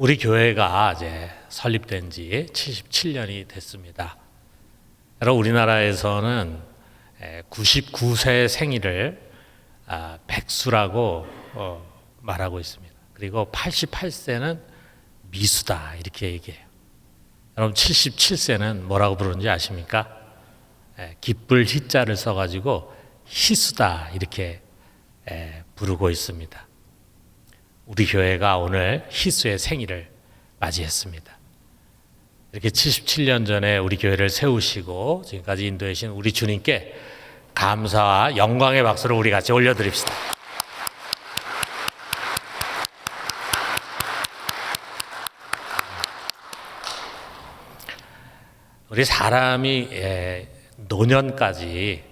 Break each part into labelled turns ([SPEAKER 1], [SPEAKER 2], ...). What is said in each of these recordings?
[SPEAKER 1] 우리 교회가 이제 설립된 지 77년이 됐습니다. 여러분, 우리나라에서는 99세 생일을 백수라고 말하고 있습니다. 그리고 88세는 미수다 이렇게 얘기해요. 여러분, 77세는 뭐라고 부르는지 아십니까? 기쁠 희자를 써가지고 희수다 이렇게 부르고 있습니다. 우리 교회가 오늘 희수의 생일을 맞이했습니다. 이렇게 77년 전에 우리 교회를 세우시고 지금까지 인도해 주신 우리 주님께 감사와 영광의 박수를 우리 같이 올려드립시다. 우리 사람이 노년까지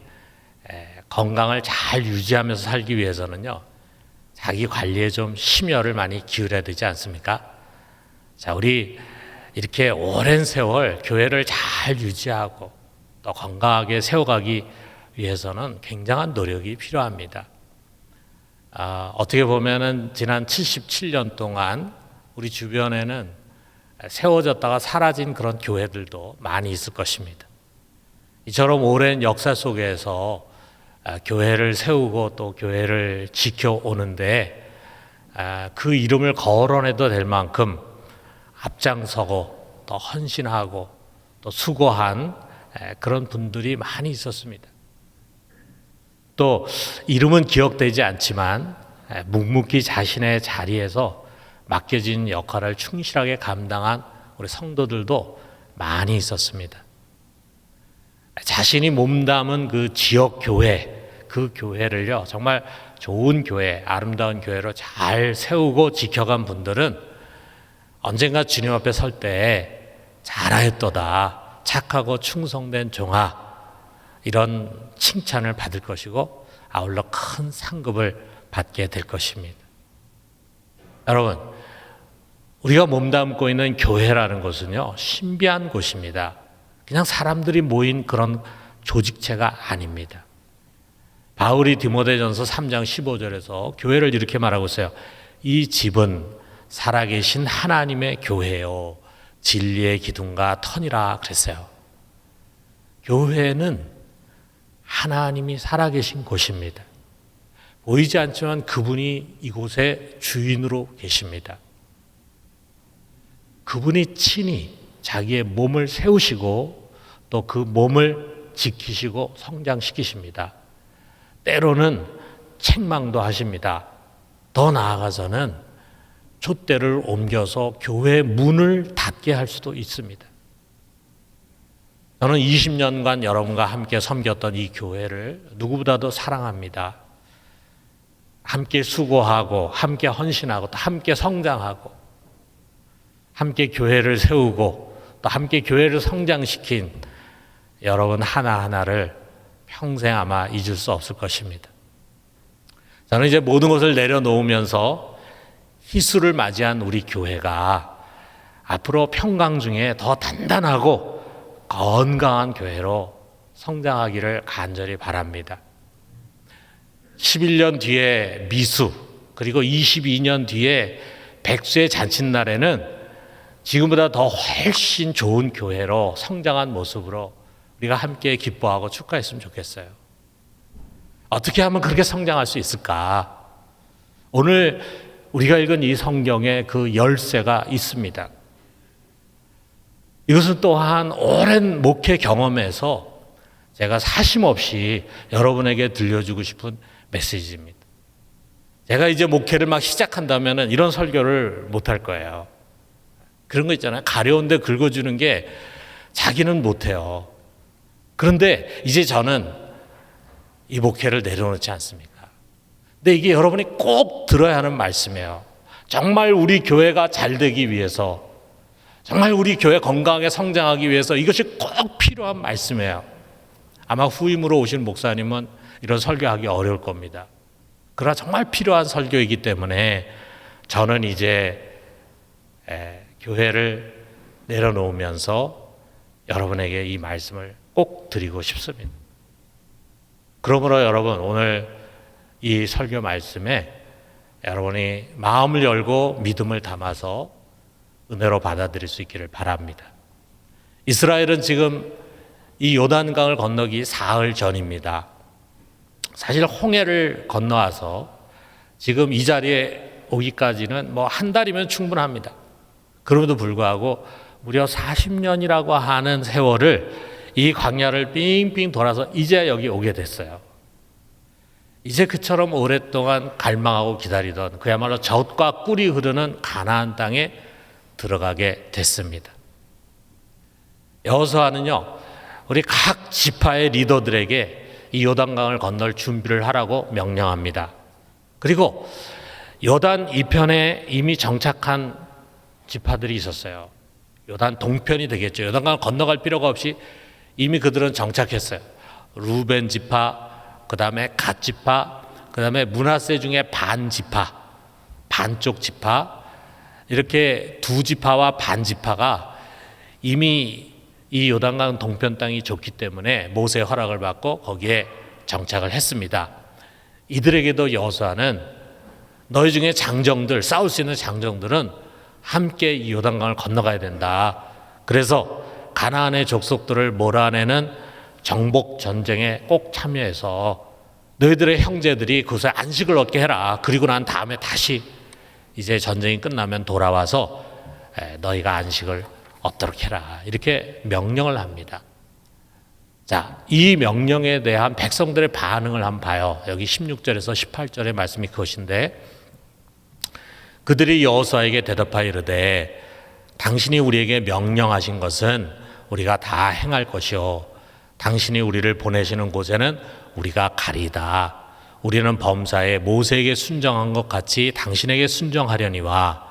[SPEAKER 1] 건강을 잘 유지하면서 살기 위해서는요, 자기 관리에 좀 심혈을 많이 기울여야 되지 않습니까? 자, 우리 이렇게 오랜 세월 교회를 잘 유지하고 또 건강하게 세워가기 위해서는 굉장한 노력이 필요합니다. 어떻게 보면은 지난 77년 동안 우리 주변에는 세워졌다가 사라진 그런 교회들도 많이 있을 것입니다. 이처럼 오랜 역사 속에서 교회를 세우고 또 교회를 지켜오는데 그 이름을 거론해도 될 만큼 앞장서고 또 헌신하고 또 수고한 그런 분들이 많이 있었습니다. 또 이름은 기억되지 않지만 묵묵히 자신의 자리에서 맡겨진 역할을 충실하게 감당한 우리 성도들도 많이 있었습니다. 자신이 몸담은 그 지역 교회, 그 교회를요, 정말 좋은 교회, 아름다운 교회로 잘 세우고 지켜간 분들은 언젠가 주님 앞에 설 때 잘하였도다, 착하고 충성된 종아, 이런 칭찬을 받을 것이고 아울러 큰 상급을 받게 될 것입니다. 여러분, 우리가 몸담고 있는 교회라는 곳은요, 신비한 곳입니다. 그냥 사람들이 모인 그런 조직체가 아닙니다. 바울이 디모데전서 3장 15절에서 교회를 이렇게 말하고 있어요. 이 집은 살아계신 하나님의 교회요, 진리의 기둥과 터니라 그랬어요. 교회는 하나님이 살아계신 곳입니다. 보이지 않지만 그분이 이곳의 주인으로 계십니다. 그분이 친히 자기의 몸을 세우시고 또 그 몸을 지키시고 성장시키십니다. 때로는 책망도 하십니다. 더 나아가서는 촛대를 옮겨서 교회 문을 닫게 할 수도 있습니다. 저는 20년간 여러분과 함께 섬겼던 이 교회를 누구보다도 사랑합니다. 함께 수고하고 함께 헌신하고 또 함께 성장하고 함께 교회를 세우고 또 함께 교회를 성장시킨 여러분 하나하나를 평생 아마 잊을 수 없을 것입니다. 저는 이제 모든 것을 내려놓으면서 희수를 맞이한 우리 교회가 앞으로 평강 중에 더 단단하고 건강한 교회로 성장하기를 간절히 바랍니다. 11년 뒤에 미수, 그리고 22년 뒤에 백수의 잔칫날에는 지금보다 더 훨씬 좋은 교회로 성장한 모습으로 우리가 함께 기뻐하고 축하했으면 좋겠어요. 어떻게 하면 그렇게 성장할 수 있을까? 오늘 우리가 읽은 이 성경에 그 열쇠가 있습니다. 이것은 또한 오랜 목회 경험에서 제가 사심없이 여러분에게 들려주고 싶은 메시지입니다. 제가 이제 목회를 막 시작한다면 이런 설교를 못할 거예요. 그런 거 있잖아요. 가려운데 긁어주는 게 자기는 못해요. 그런데 이제 저는 이 목회를 내려놓지 않습니까? 근데 이게 여러분이 꼭 들어야 하는 말씀이에요. 정말 우리 교회가 잘 되기 위해서, 정말 우리 교회 건강하게 성장하기 위해서 이것이 꼭 필요한 말씀이에요. 아마 후임으로 오신 목사님은 이런 설교하기 어려울 겁니다. 그러나 정말 필요한 설교이기 때문에 저는 이제 교회를 내려놓으면서 여러분에게 이 말씀을 꼭 드리고 싶습니다. 그러므로 여러분, 오늘 이 설교 말씀에 여러분이 마음을 열고 믿음을 담아서 은혜로 받아들일 수 있기를 바랍니다. 이스라엘은 지금 이 요단강을 건너기 사흘 전입니다. 사실 홍해를 건너와서 지금 이 자리에 오기까지는 뭐 한 달이면 충분합니다. 그럼에도 불구하고 무려 40년이라고 하는 세월을 이 광야를 빙빙 돌아서 이제 여기 오게 됐어요. 이제 그처럼 오랫동안 갈망하고 기다리던 그야말로 젖과 꿀이 흐르는 가나안 땅에 들어가게 됐습니다. 여호수아는요, 우리 각 지파의 리더들에게 이 요단강을 건널 준비를 하라고 명령합니다. 그리고 요단 이편에 이미 정착한 지파들이 있었어요. 요단 동편이 되겠죠. 요단강을 건너갈 필요가 없이 이미 그들은 정착했어요. 루벤 지파, 그 다음에 갓 지파, 그 다음에 므낫세 중에 반 지파, 반쪽 지파, 이렇게 두 지파와 반 지파가 이미 이 요단강 동편 땅이 좋기 때문에 모세의 허락을 받고 거기에 정착을 했습니다. 이들에게도 여호수아는 너희 중에 장정들, 싸울 수 있는 장정들은 함께 이 요단강을 건너가야 된다. 그래서 가나안의 족속들을 몰아내는 정복 전쟁에 꼭 참여해서 너희들의 형제들이 그곳에 안식을 얻게 해라. 그리고 난 다음에 다시 이제 전쟁이 끝나면 돌아와서 너희가 안식을 얻도록 해라. 이렇게 명령을 합니다. 자, 이 명령에 대한 백성들의 반응을 한번 봐요. 여기 16절에서 18절의 말씀이 그것인데, 그들이 여호수아에게 대답하여 이르되 당신이 우리에게 명령하신 것은 우리가 다 행할 것이요 당신이 우리를 보내시는 곳에는 우리가 가리이다. 우리는 범사에 모세에게 순종한 것 같이 당신에게 순종하려니와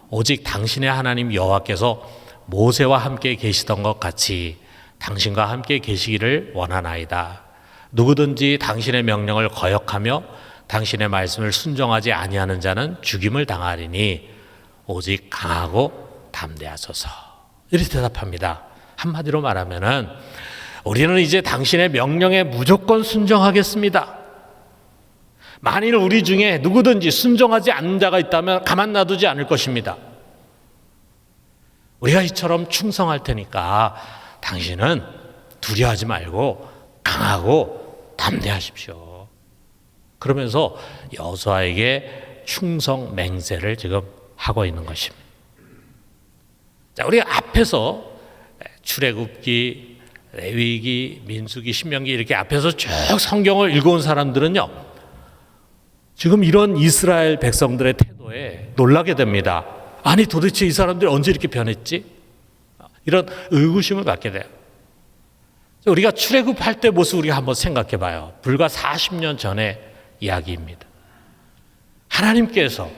[SPEAKER 1] 오직 당신의 하나님 여호와께서 모세와 함께 계시던 것 같이 당신과 함께 계시기를 원하나이다. 누구든지 당신의 명령을 거역하며 당신의 말씀을 순종하지 아니하는 자는 죽임을 당하리니 오직 강하고 담대하소서. 이렇게 대답합니다. 한마디로 말하면은 우리는 이제 당신의 명령에 무조건 순종하겠습니다. 만일 우리 중에 누구든지 순종하지 않는 자가 있다면 가만 놔두지 않을 것입니다. 우리가 이처럼 충성할 테니까 당신은 두려워하지 말고 강하고 담대하십시오. 그러면서 여호수아에게 충성 맹세를 지금 하고 있는 것입니다. 자, 우리가 앞에서 출애굽기, 레위기, 민수기, 신명기 이렇게 앞에서 쭉 성경을 읽어온 사람들은요, 지금 이런 이스라엘 백성들의 태도에 놀라게 됩니다. 아니 도대체 이 사람들이 언제 이렇게 변했지? 이런 의구심을 갖게 돼요. 우리가 출애굽할 때 모습 우리가 한번 생각해 봐요. 불과 40년 전의 이야기입니다. 하나님께서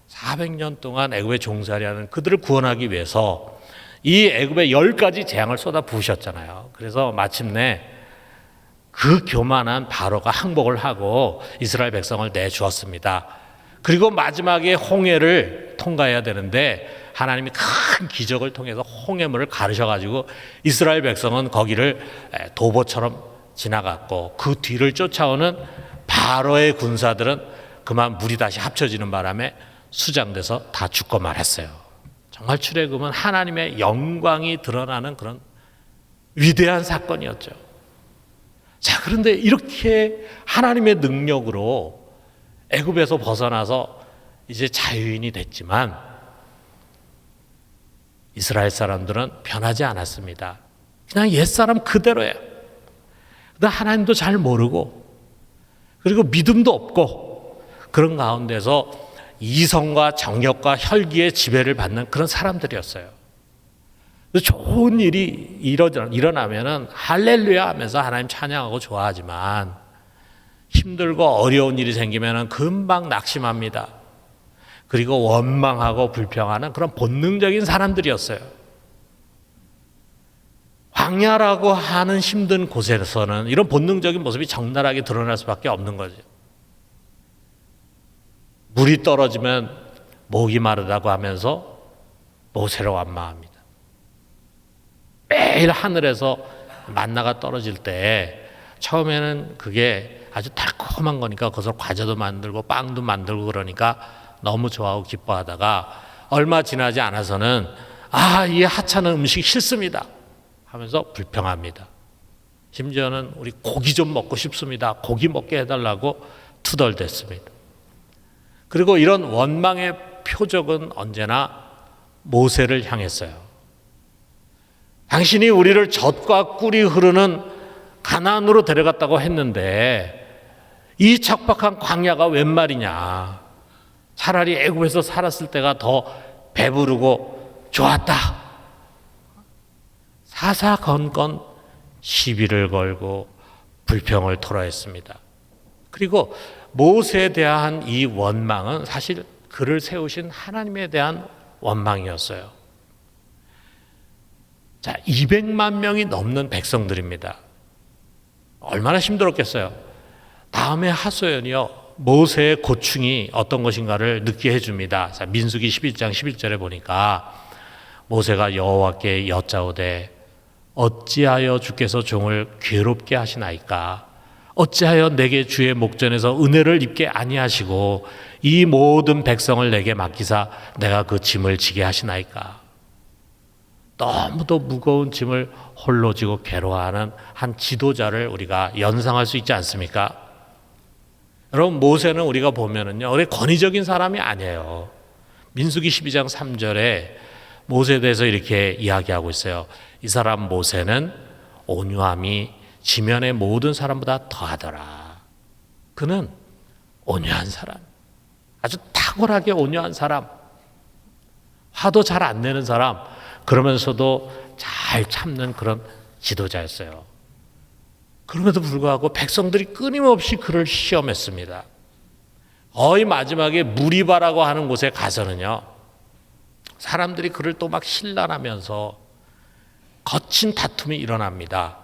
[SPEAKER 1] 400년 동안 애굽에 종살이하는 그들을 구원하기 위해서 이 애굽에 10가지 재앙을 쏟아 부으셨잖아요. 그래서 마침내 그 교만한 바로가 항복을 하고 이스라엘 백성을 내주었습니다. 그리고 마지막에 홍해를 통과해야 되는데 하나님이 큰 기적을 통해서 홍해물을 가르셔가지고 이스라엘 백성은 거기를 도보처럼 지나갔고, 그 뒤를 쫓아오는 바로의 군사들은 그만 물이 다시 합쳐지는 바람에 수장돼서 다 죽고 말았어요. 정말 출애굽은 하나님의 영광이 드러나는 그런 위대한 사건이었죠. 자, 그런데 이렇게 하나님의 능력으로 애굽에서 벗어나서 이제 자유인이 됐지만 이스라엘 사람들은 변하지 않았습니다. 그냥 옛사람 그대로예요. 근데 하나님도 잘 모르고, 그리고 믿음도 없고, 그런 가운데서 이성과 정욕과 혈기의 지배를 받는 그런 사람들이었어요. 좋은 일이 일어나면은 할렐루야 하면서 하나님 찬양하고 좋아하지만, 힘들고 어려운 일이 생기면은 금방 낙심합니다. 그리고 원망하고 불평하는 그런 본능적인 사람들이었어요. 광야라고 하는 힘든 곳에서는 이런 본능적인 모습이 적나라하게 드러날 수밖에 없는 거죠. 물이 떨어지면 목이 마르다고 하면서 모세로 완마합니다. 매일 하늘에서 만나가 떨어질 때 처음에는 그게 아주 달콤한 거니까 거기서 과자도 만들고 빵도 만들고 그러니까 너무 좋아하고 기뻐하다가 얼마 지나지 않아서는 이 하찮은 음식 싫습니다 하면서 불평합니다. 심지어는 우리 고기 좀 먹고 싶습니다. 고기 먹게 해달라고 투덜댔습니다. 그리고 이런 원망의 표적은 언제나 모세를 향했어요. 당신이 우리를 젖과 꿀이 흐르는 가나안으로 데려갔다고 했는데 이 척박한 광야가 웬 말이냐. 차라리 애굽에서 살았을 때가 더 배부르고 좋았다. 사사건건 시비를 걸고 불평을 토로했습니다. 그리고 모세에 대한 이 원망은 사실 그를 세우신 하나님에 대한 원망이었어요. 자, 200만 명이 넘는 백성들입니다. 얼마나 힘들었겠어요. 다음에 하소연이요, 모세의 고충이 어떤 것인가를 느끼게 해줍니다. 자, 민수기 11장 11절에 보니까 모세가 여호와께 여짜오되 어찌하여 주께서 종을 괴롭게 하시나이까? 어찌하여 내게 주의 목전에서 은혜를 입게 아니하시고 이 모든 백성을 내게 맡기사 내가 그 짐을 지게 하시나이까? 너무도 무거운 짐을 홀로 지고 괴로워하는 한 지도자를 우리가 연상할 수 있지 않습니까? 여러분, 모세는 우리가 보면은요, 권위적인 사람이 아니에요. 민수기 12장 3절에 모세에 대해서 이렇게 이야기하고 있어요. 이 사람 모세는 온유함이 지면의 모든 사람보다 더하더라. 그는 온유한 사람, 아주 탁월하게 온유한 사람, 화도 잘 안 내는 사람, 그러면서도 잘 참는 그런 지도자였어요. 그럼에도 불구하고 백성들이 끊임없이 그를 시험했습니다. 거의 마지막에 무리바라고 하는 곳에 가서는요, 사람들이 그를 또 막 신란하면서 거친 다툼이 일어납니다.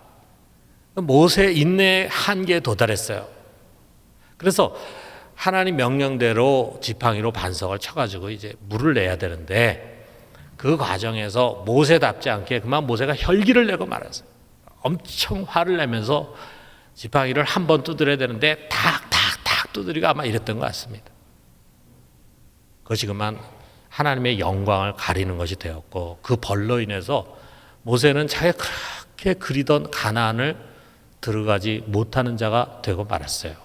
[SPEAKER 1] 모세의 인내의 한계에 도달했어요. 그래서 하나님 명령대로 지팡이로 반석을 쳐가지고 이제 물을 내야 되는데 그 과정에서 모세답지 않게 그만 모세가 혈기를 내고 말았어요. 엄청 화를 내면서 지팡이를 한 번 두드려야 되는데 탁탁탁 두드리고 아마 이랬던 것 같습니다. 그것이 그만 하나님의 영광을 가리는 것이 되었고, 그 벌로 인해서 모세는 자기가 그렇게 그리던 가나안을 들어가지 못하는 자가 되고 말았어요.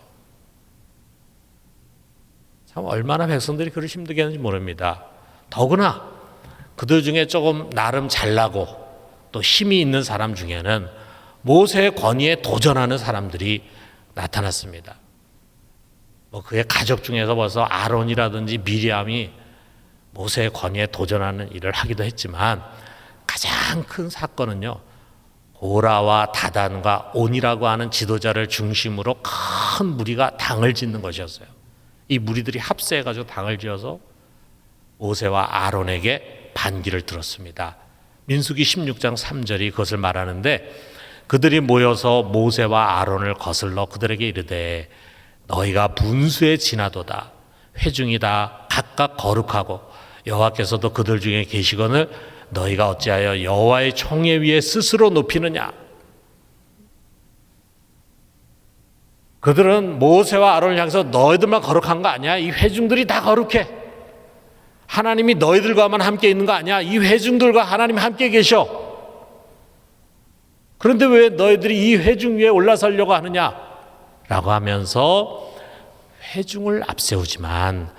[SPEAKER 1] 참 얼마나 백성들이 그를 힘들게 했는지 모릅니다. 더구나 그들 중에 조금 나름 잘나고 또 힘이 있는 사람 중에는 모세의 권위에 도전하는 사람들이 나타났습니다. 그의 가족 중에서 벌써 아론이라든지 미리암이 모세의 권위에 도전하는 일을 하기도 했지만, 가장 큰 사건은요, 고라와 다단과 온이라고 하는 지도자를 중심으로 큰 무리가 당을 짓는 것이었어요. 이 무리들이 합세해가지고 당을 지어서 모세와 아론에게 반기를 들었습니다. 민수기 16장 3절이 그것을 말하는데, 그들이 모여서 모세와 아론을 거슬러 그들에게 이르되 너희가 분수에 지나도다. 회중이다. 각각 거룩하고 여호와께서도 그들 중에 계시거늘 너희가 어찌하여 여호와의 총회 위에 스스로 높이느냐. 그들은 모세와 아론을 향해서 너희들만 거룩한 거 아니야? 이 회중들이 다 거룩해. 하나님이 너희들과만 함께 있는 거 아니야? 이 회중들과 하나님 함께 계셔. 그런데 왜 너희들이 이 회중 위에 올라서려고 하느냐? 라고 하면서 회중을 앞세우지만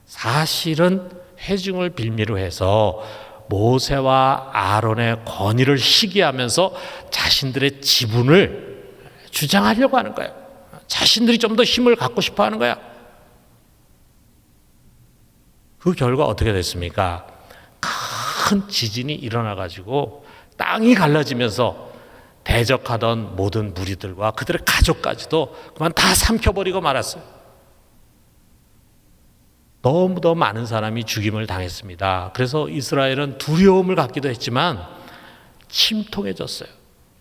[SPEAKER 1] 사실은 회중을 빌미로 해서 모세와 아론의 권위를 시기하면서 자신들의 지분을 주장하려고 하는 거예요. 자신들이 좀 더 힘을 갖고 싶어 하는 거야. 그 결과 어떻게 됐습니까? 큰 지진이 일어나가지고 땅이 갈라지면서 대적하던 모든 무리들과 그들의 가족까지도 그만 다 삼켜버리고 말았어요. 너무도 많은 사람이 죽임을 당했습니다. 그래서 이스라엘은 두려움을 갖기도 했지만 침통해졌어요.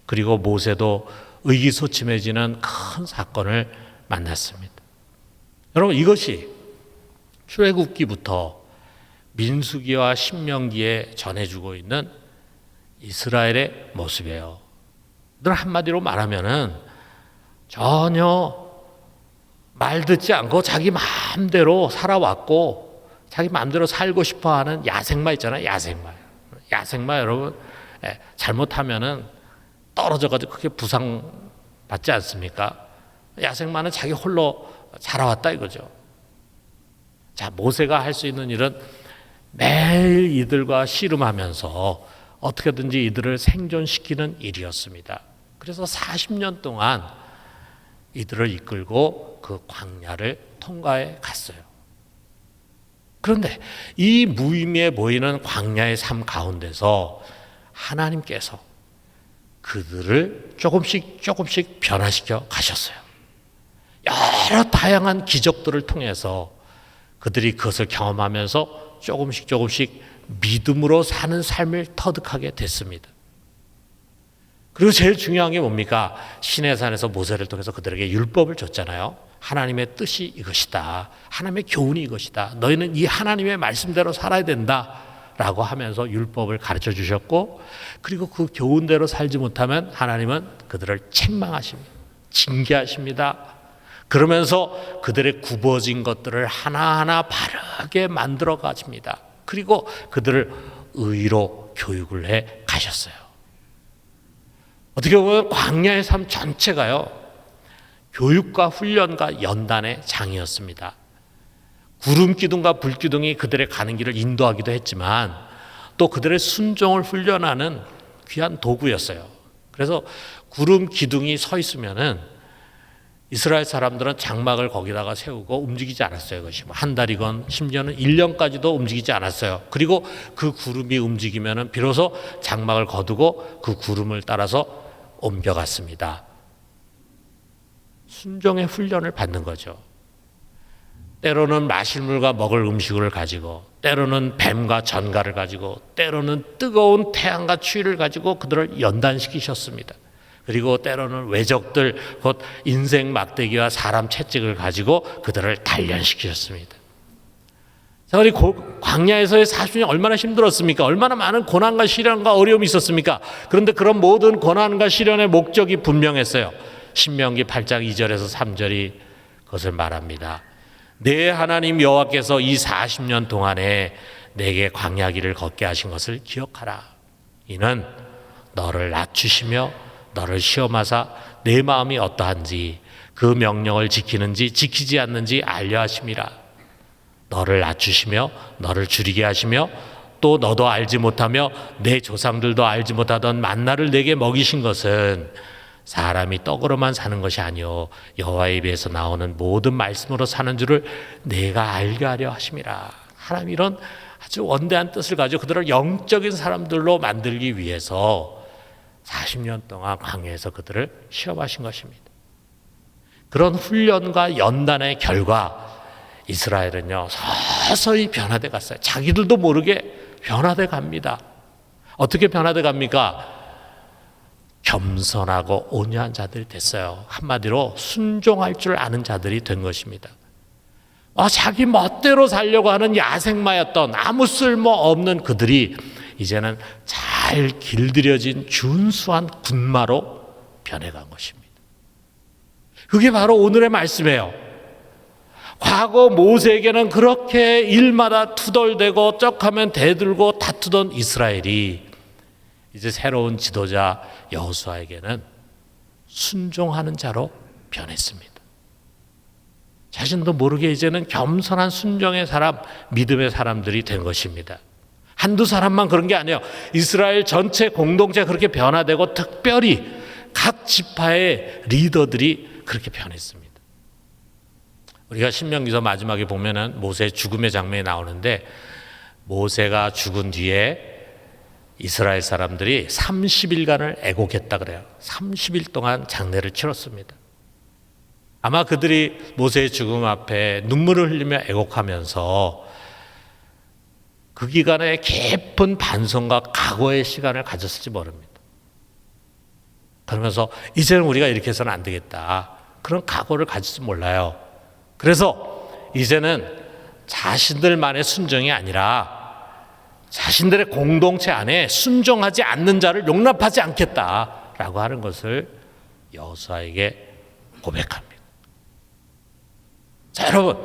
[SPEAKER 1] 그리고 모세도 의기소침해지는 큰 사건을 만났습니다. 여러분, 이것이 출애굽기부터 민수기와 신명기에 전해주고 있는 이스라엘의 모습이에요. 늘 한마디로 말하면은 전혀 말 듣지 않고 자기 마음대로 살아왔고 자기 마음대로 살고 싶어하는 야생마 있잖아요. 야생마 여러분, 잘못하면은 떨어져가지고 크게 부상 받지 않습니까? 야생마는 자기 홀로 자라왔다 이거죠. 자, 모세가 할 수 있는 일은 매일 이들과 씨름하면서 어떻게든지 이들을 생존시키는 일이었습니다. 그래서 40년 동안 이들을 이끌고 그 광야를 통과해 갔어요. 그런데 이 무의미해 보이는 광야의 삶 가운데서 하나님께서 그들을 조금씩 변화시켜 가셨어요. 여러 다양한 기적들을 통해서 그들이 그것을 경험하면서 조금씩 믿음으로 사는 삶을 터득하게 됐습니다. 그리고 제일 중요한 게 뭡니까? 시내산에서 모세를 통해서 그들에게 율법을 줬잖아요. 하나님의 뜻이 이것이다. 하나님의 교훈이 이것이다. 너희는 이 하나님의 말씀대로 살아야 된다. 라고 하면서 율법을 가르쳐 주셨고, 그리고 그 교훈대로 살지 못하면 하나님은 그들을 책망하십니다. 징계하십니다. 그러면서 그들의 굽어진 것들을 하나하나 바르게 만들어 가십니다. 그리고 그들을 의로 교육을 해 가셨어요. 어떻게 보면 광야의 삶 전체가요, 교육과 훈련과 연단의 장이었습니다. 구름 기둥과 불 기둥이 그들의 가는 길을 인도하기도 했지만 또 그들의 순종을 훈련하는 귀한 도구였어요. 그래서 구름 기둥이 서 있으면은 이스라엘 사람들은 장막을 거기다가 세우고 움직이지 않았어요. 그것이 한 달이건 심지어는 1년까지도 움직이지 않았어요. 그리고 그 구름이 움직이면은 비로소 장막을 거두고 그 구름을 따라서 옮겨갔습니다. 순종의 훈련을 받는 거죠. 때로는 마실 물과 먹을 음식을 가지고, 때로는 뱀과 전갈을 가지고, 때로는 뜨거운 태양과 추위를 가지고 그들을 연단시키셨습니다. 그리고 때로는 외적들, 곧 인생 막대기와 사람 채찍을 가지고 그들을 단련시키셨습니다. 자, 우리 광야에서의 40년이 얼마나 힘들었습니까? 얼마나 많은 고난과 시련과 어려움이 있었습니까? 그런데 그런 모든 고난과 시련의 목적이 분명했어요. 신명기 8장 2절에서 3절이 그것을 말합니다. 내 하나님 여호와께서 이 40년 동안에 내게 광야 길을 걷게 하신 것을 기억하라. 이는 너를 낮추시며 너를 시험하사 내 마음이 어떠한지 그 명령을 지키는지 지키지 않는지 알려 하심이라. 너를 낮추시며 너를 줄이게 하시며 또 너도 알지 못하며 내 조상들도 알지 못하던 만나를 내게 먹이신 것은 사람이 떡으로만 사는 것이 아니요 여호와의 입에서 나오는 모든 말씀으로 사는 줄을 내가 알게 하려 하심이라. 하나님 이런 아주 원대한 뜻을 가지고 그들을 영적인 사람들로 만들기 위해서 40년 동안 광야에서 그들을 시험하신 것입니다. 그런 훈련과 연단의 결과 이스라엘은요 서서히 변화돼 갔어요. 자기들도 모르게 변화돼 갑니다. 어떻게 변화돼 갑니까? 겸손하고 온유한 자들이 됐어요. 한마디로 순종할 줄 아는 자들이 된 것입니다. 자기 멋대로 살려고 하는 야생마였던 아무 쓸모 없는 그들이 이제는 잘 길들여진 준수한 군마로 변해간 것입니다. 그게 바로 오늘의 말씀이에요. 과거 모세에게는 그렇게 일마다 투덜대고 쩍하면 대들고 다투던 이스라엘이 이제 새로운 지도자 여호수아에게는 순종하는 자로 변했습니다. 자신도 모르게 이제는 겸손한 순종의 사람, 믿음의 사람들이 된 것입니다. 한두 사람만 그런 게 아니에요. 이스라엘 전체 공동체가 그렇게 변화되고 특별히 각 지파의 리더들이 그렇게 변했습니다. 우리가 신명기서 마지막에 보면은 모세의 죽음의 장면이 나오는데 모세가 죽은 뒤에 이스라엘 사람들이 30일간을 애곡했다 그래요. 30일 동안 장례를 치렀습니다. 아마 그들이 모세의 죽음 앞에 눈물을 흘리며 애곡하면서 그 기간에 깊은 반성과 각오의 시간을 가졌을지 모릅니다. 그러면서 이제는 우리가 이렇게 해서는 안 되겠다. 그런 각오를 가질지 몰라요. 그래서 이제는 자신들만의 순종이 아니라 자신들의 공동체 안에 순종하지 않는 자를 용납하지 않겠다라고 하는 것을 여호수아에게 고백합니다. 자, 여러분,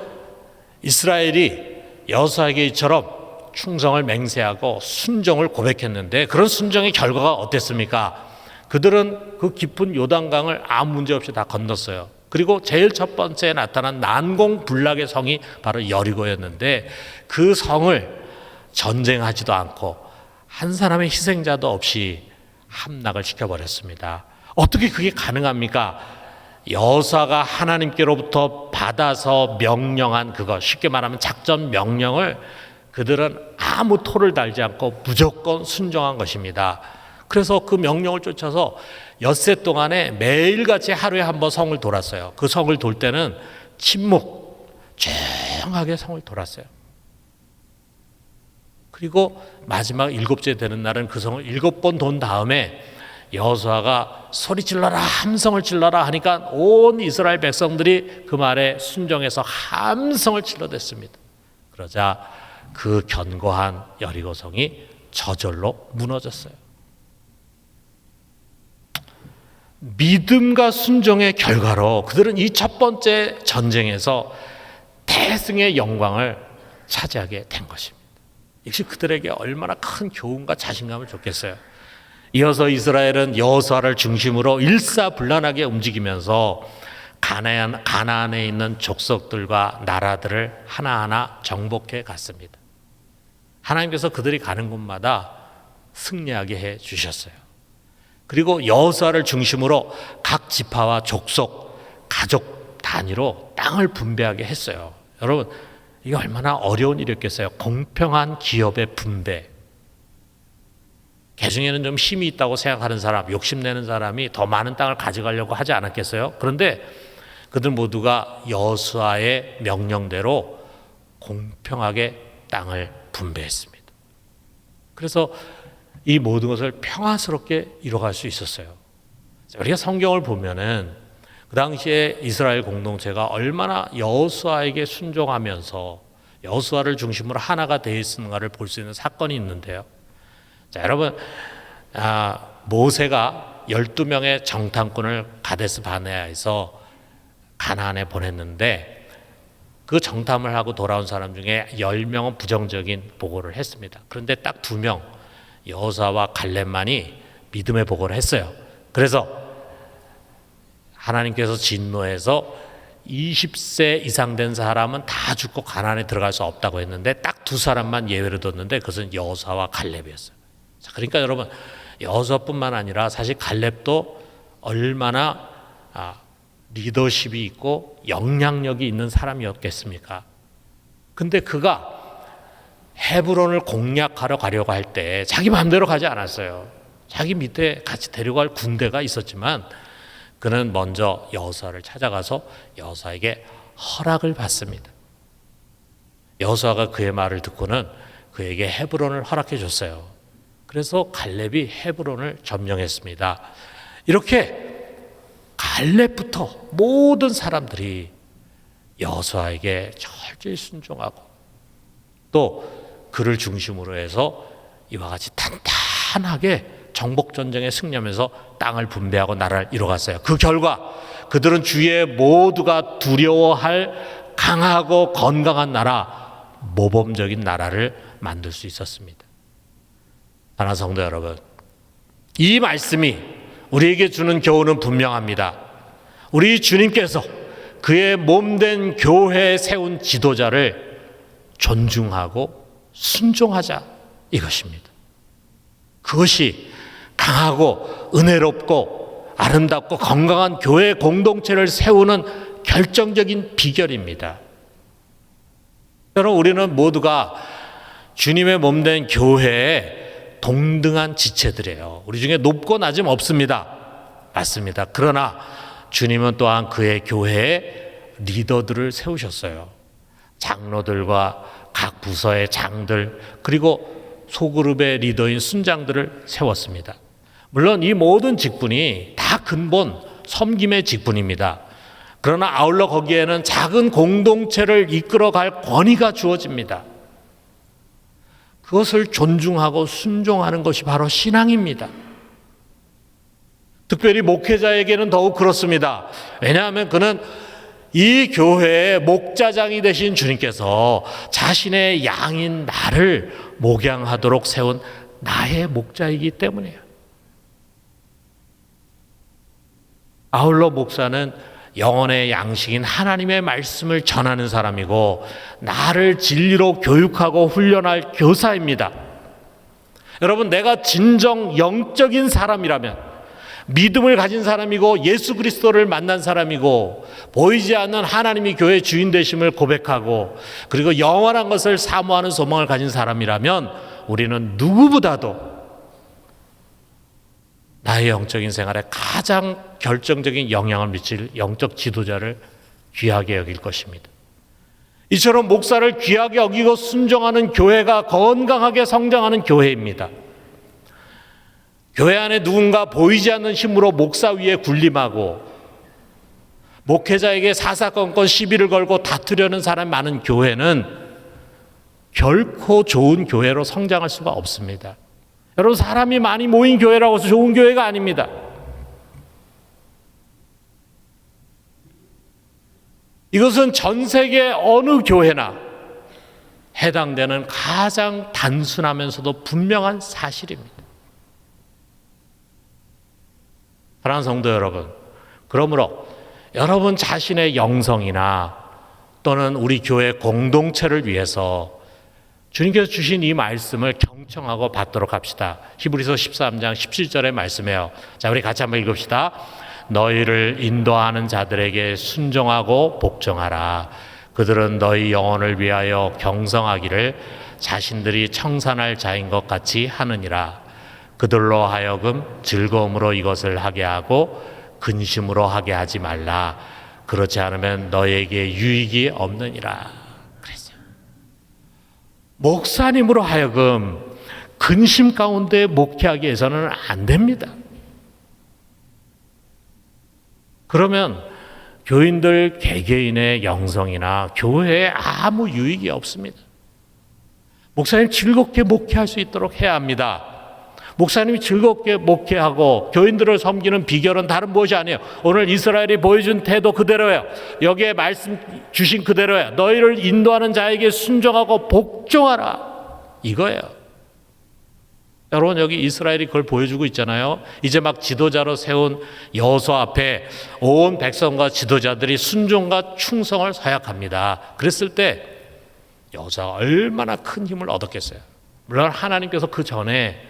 [SPEAKER 1] 이스라엘이 여호수아에게 이처럼 충성을 맹세하고 순종을 고백했는데 그런 순종의 결과가 어땠습니까? 그들은 그 깊은 요단강을 아무 문제 없이 다 건넜어요. 그리고 제일 첫 번째 나타난 난공불락의 성이 바로 여리고였는데 그 성을 전쟁하지도 않고 한 사람의 희생자도 없이 함락을 시켜버렸습니다. 어떻게 그게 가능합니까? 여호수아가 하나님께로부터 받아서 명령한 그것, 쉽게 말하면 작전 명령을 그들은 아무 토를 달지 않고 무조건 순종한 것입니다. 그래서 그 명령을 쫓아서 엿새 동안에 매일같이 하루에 한 번 성을 돌았어요. 그 성을 돌 때는 조용하게 성을 돌았어요. 그리고 마지막 7째 되는 날은 그 성을 7번 돈 다음에 여호수아가 소리 질러라, 함성을 질러라 하니까 온 이스라엘 백성들이 그 말에 순종해서 함성을 질러댔습니다. 그러자 그 견고한 여리고 성이 저절로 무너졌어요. 믿음과 순종의 결과로 그들은 이 첫 번째 전쟁에서 대승의 영광을 차지하게 된 것입니다. 역시 그들에게 얼마나 큰 교훈과 자신감을 줬겠어요. 이어서 이스라엘은 여호수아를 중심으로 일사불란하게 움직이면서 가나안에 있는 족속들과 나라들을 하나하나 정복해 갔습니다. 하나님께서 그들이 가는 곳마다 승리하게 해 주셨어요. 그리고 여호수아를 중심으로 각 지파와 족속, 가족 단위로 땅을 분배하게 했어요. 여러분, 이게 얼마나 어려운 일이었겠어요. 공평한 기업의 분배. 개중에는 좀 힘이 있다고 생각하는 사람, 욕심내는 사람이 더 많은 땅을 가져가려고 하지 않았겠어요? 그런데 그들 모두가 여호수아의 명령대로 공평하게 땅을 분배했습니다. 그래서 이 모든 것을 평화스럽게 이뤄갈 수 있었어요. 우리가 성경을 보면은 그 당시에 이스라엘 공동체가 얼마나 여호수아에게 순종하면서 여호수아를 중심으로 하나가 되어 있었는가를 볼 수 있는 사건이 있는데요. 자, 여러분, 모세가 12명의 정탐꾼을 가데스 바네아에서 가나안에 보냈는데 그 정탐을 하고 돌아온 사람 중에 10명은 부정적인 보고를 했습니다. 그런데 딱 2명, 여호수아와 갈렙만이 믿음의 보고를 했어요. 그래서 하나님께서 진노해서 20세 이상 된 사람은 다 죽고 가나안에 들어갈 수 없다고 했는데 딱 2사람만 예외로 뒀는데 그것은 여호수아와 갈렙이었어요. 자, 그러니까 여러분, 여호수아뿐만 아니라 사실 갈렙도 얼마나 리더십이 있고 영향력이 있는 사람이었겠습니까? 근데 그가 헤브론을 공략하러 가려고 할 때 자기 마음대로 가지 않았어요. 자기 밑에 같이 데려갈 군대가 있었지만 그는 먼저 여호수아를 찾아가서 여호수아에게 허락을 받습니다. 여호수아가 그의 말을 듣고는 그에게 헤브론을 허락해 줬어요. 그래서 갈렙이 헤브론을 점령했습니다. 이렇게 갈렙부터 모든 사람들이 여호수아에게 철저히 순종하고 또 그를 중심으로 해서 이와 같이 탄탄하게 정복전쟁에 승리하면서 땅을 분배하고 나라를 이뤄갔어요. 그 결과 그들은 주위에 모두가 두려워할 강하고 건강한 나라, 모범적인 나라를 만들 수 있었습니다. 사랑하는 성도 여러분, 이 말씀이 우리에게 주는 교훈은 분명합니다. 우리 주님께서 그의 몸된 교회에 세운 지도자를 존중하고 순종하자, 이것입니다. 그것이 강하고 은혜롭고 아름답고 건강한 교회 공동체를 세우는 결정적인 비결입니다. 여러분, 우리는 모두가 주님의 몸된 교회에 동등한 지체들이에요. 우리 중에 높고 낮음 없습니다. 맞습니다. 그러나 주님은 또한 그의 교회에 리더들을 세우셨어요. 장로들과 각 부서의 장들, 그리고 소그룹의 리더인 순장들을 세웠습니다. 물론 이 모든 직분이 다 근본 섬김의 직분입니다. 그러나 아울러 거기에는 작은 공동체를 이끌어갈 권위가 주어집니다. 그것을 존중하고 순종하는 것이 바로 신앙입니다. 특별히 목회자에게는 더욱 그렇습니다. 왜냐하면 그는 이 교회의 목자장이 되신 주님께서 자신의 양인 나를 목양하도록 세운 나의 목자이기 때문이에요. 아울러 목사는 영혼의 양식인 하나님의 말씀을 전하는 사람이고 나를 진리로 교육하고 훈련할 교사입니다. 여러분, 내가 진정 영적인 사람이라면, 믿음을 가진 사람이고 예수 그리스도를 만난 사람이고 보이지 않는 하나님이 교회의 주인 되심을 고백하고 그리고 영원한 것을 사모하는 소망을 가진 사람이라면 우리는 누구보다도 나의 영적인 생활에 가장 결정적인 영향을 미칠 영적 지도자를 귀하게 여길 것입니다. 이처럼 목사를 귀하게 여기고 순종하는 교회가 건강하게 성장하는 교회입니다. 교회 안에 누군가 보이지 않는 힘으로 목사 위에 군림하고 목회자에게 사사건건 시비를 걸고 다투려는 사람이 많은 교회는 결코 좋은 교회로 성장할 수가 없습니다. 여러분, 사람이 많이 모인 교회라고 해서 좋은 교회가 아닙니다. 이것은 전 세계 어느 교회나 해당되는 가장 단순하면서도 분명한 사실입니다. 사랑하는 성도 여러분, 그러므로 여러분 자신의 영성이나 또는 우리 교회 공동체를 위해서 주님께서 주신 이 말씀을 경청하고 받도록 합시다. 히브리서 13장 17절의 말씀이에요. 자, 우리 같이 한번 읽읍시다. 너희를 인도하는 자들에게 순종하고 복종하라. 그들은 너희 영혼을 위하여 경성하기를 자신들이 청산할 자인 것 같이 하느니라. 그들로 하여금 즐거움으로 이것을 하게 하고 근심으로 하게 하지 말라. 그렇지 않으면 너에게 유익이 없느니라. 목사님으로 하여금 근심 가운데 목회하기 위해서는 안 됩니다. 그러면 교인들 개개인의 영성이나 교회에 아무 유익이 없습니다. 목사님 즐겁게 목회할 수 있도록 해야 합니다. 목사님이 즐겁게 목회하고 교인들을 섬기는 비결은 다른 무엇이 아니에요. 오늘 이스라엘이 보여준 태도 그대로예요. 여기에 말씀 주신 그대로예요. 너희를 인도하는 자에게 순종하고 복종하라. 이거예요. 여러분, 여기 이스라엘이 그걸 보여주고 있잖아요. 이제 막 지도자로 세운 여호수아 앞에 온 백성과 지도자들이 순종과 충성을 서약합니다. 그랬을 때 여호수아가 얼마나 큰 힘을 얻었겠어요. 물론 하나님께서 그 전에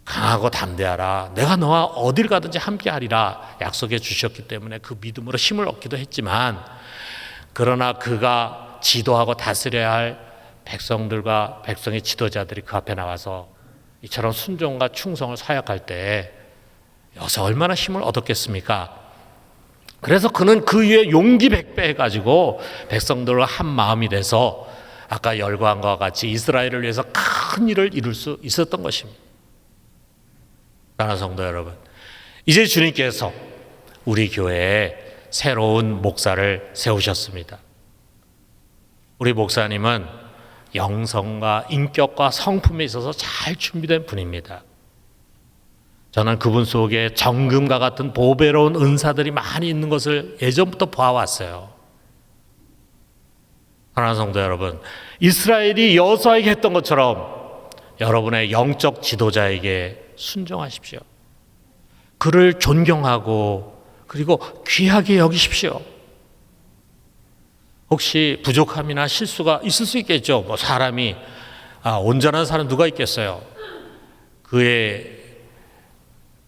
[SPEAKER 1] 강하고 담대하라. 내가 너와 어딜 가든지 함께하리라 약속해 주셨기 때문에 그 믿음으로 힘을 얻기도 했지만, 그러나 그가 지도하고 다스려야 할 백성들과 백성의 지도자들이 그 앞에 나와서 이처럼 순종과 충성을 사역할 때 여기서 얼마나 힘을 얻었겠습니까? 그래서 그는 그 위에 용기 백배 해가지고 백성들과 한 마음이 돼서 아까 열거한과 같이 이스라엘을 위해서 큰 일을 이룰 수 있었던 것입니다. 사랑하는 성도 여러분, 이제 주님께서 우리 교회에 새로운 목사를 세우셨습니다. 우리 목사님은 영성과 인격과 성품에 있어서 잘 준비된 분입니다. 저는 그분 속에 정금과 같은 보배로운 은사들이 많이 있는 것을 예전부터 보아왔어요. 사랑하는 성도 여러분, 이스라엘이 여호수아에게 했던 것처럼 여러분의 영적 지도자에게 순종하십시오. 그를 존경하고 그리고 귀하게 여기십시오. 혹시 부족함이나 실수가 있을 수 있겠죠. 뭐 사람이 온전한 사람 누가 있겠어요. 그의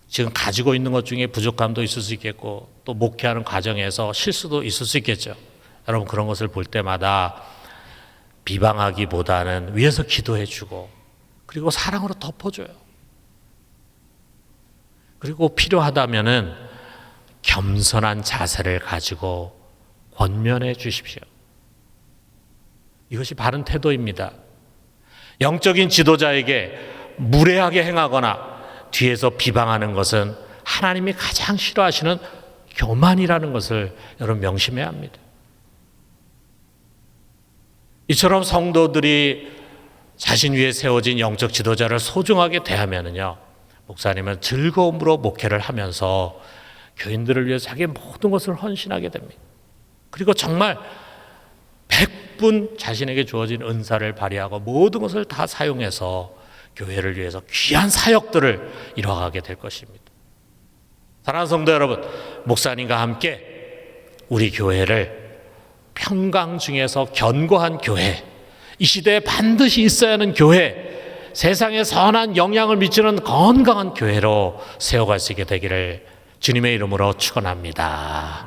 [SPEAKER 1] 지금 가지고 있는 것 중에 부족함도 있을 수 있겠고 또 목회하는 과정에서 실수도 있을 수 있겠죠. 여러분, 그런 것을 볼 때마다 비방하기보다는 위에서 기도해주고 그리고 사랑으로 덮어줘요. 그리고 필요하다면은 겸손한 자세를 가지고 권면해 주십시오. 이것이 바른 태도입니다. 영적인 지도자에게 무례하게 행하거나 뒤에서 비방하는 것은 하나님이 가장 싫어하시는 교만이라는 것을 여러분 명심해야 합니다. 이처럼 성도들이 자신 위에 세워진 영적 지도자를 소중하게 대하면은요, 목사님은 즐거움으로 목회를 하면서 교인들을 위해서 자기의 모든 것을 헌신하게 됩니다. 그리고 정말 100분 자신에게 주어진 은사를 발휘하고 모든 것을 다 사용해서 교회를 위해서 귀한 사역들을 이뤄가게 될 것입니다. 사랑하는 성도 여러분, 목사님과 함께 우리 교회를 평강 중에서 견고한 교회, 이 시대에 반드시 있어야 하는 교회, 세상에 선한 영향을 미치는 건강한 교회로 세워갈 수 있게 되기를 주님의 이름으로 축원합니다.